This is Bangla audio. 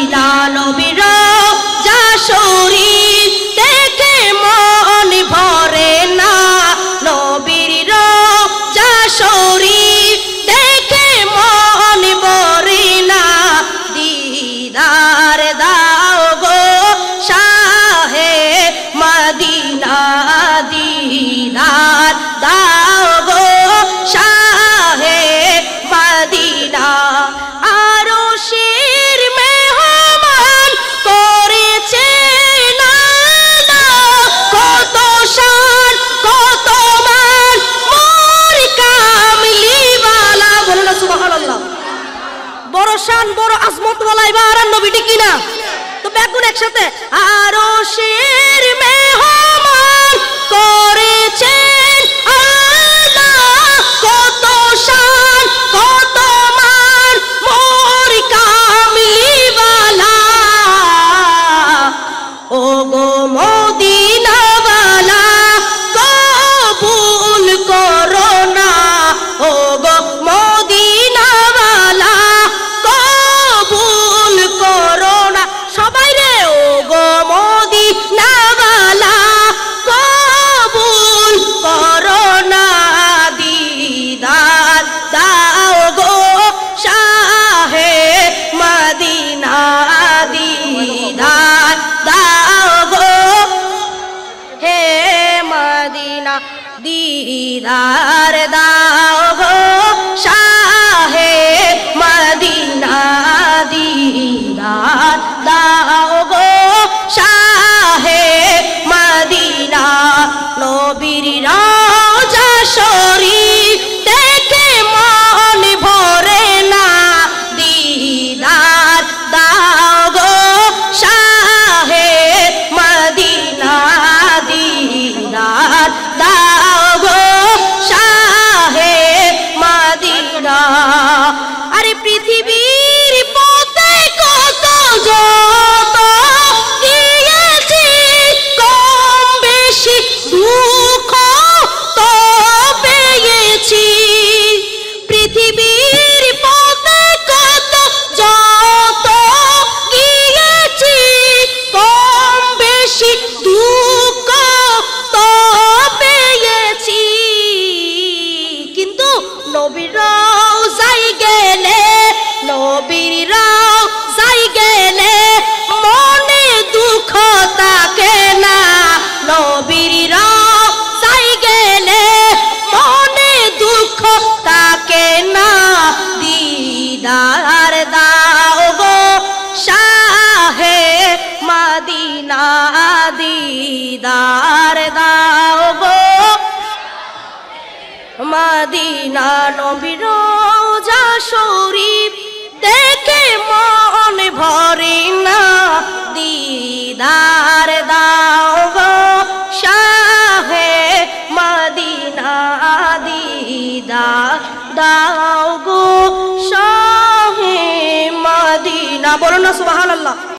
মদিনা নবীর রওজা শরীফ দেখে মন ভরে না, নবীর রওজা শরীফ দেখে মন ভরে না, দিদার দাও গো শাহে মদিনা, দিদার দাও গো শাহে মদিনা। আরশের মেহমান করেছেন আল্লাহ, কত শান কত মান মোর কামলিওয়ালা, বলো না সুবহানাল্লাহ। বড় শান বড় আজমত ওয়ালা এবার নবী ঠিক কিনা? তো বেগুন একসাথে। আরশের মেহমান করেছেন আল্লাহ, কত শান কত মান মোর কামলিওয়ালা, ও গো মদিনাওয়ালা কবুল করো না, ও গো মদিনাওয়ালা কবুল করো না। সবাই রে, ও গো মদিনাওয়ালা কবুল করো না, দিদার দাও গো শাহে মদিনা, দিদার দাও গো হে মদিনা, দিদার দাও গো শাহে মদিনা, দিদার দাও গো শাহে মদিনা। নবীর রওজা শরীফ দেখে মন ভরে না, দিদার দাও গো শাহে মদিনা, দিদার দাও গো শাহে মদিনা। আরে পৃথিবীর পথে কত যত গিয়েছি, কম বেশি দুঃখ তো পেয়েছি, পৃথিবীর পথে কত যত গিয়েছি, কম বেশি দুঃখ তো পেয়েছি, কিন্তু নবীর রওজায় গেলে, নবীর রওজায় গেলে মনে দুঃখ থাকে না, নবীর রওজায় গেলে মনে দুঃখ থাকে না, দিদার দাও গো শাহে মদিনা, দিদার দাও গো মদিনা। নবীর রওজা শরীফ দেখে মন ভরে না, দিদার দাও গো শাহে মদিনা, দিদার দাও গো শাহে মদিনা, বলো না সুবহানাল্লাহ।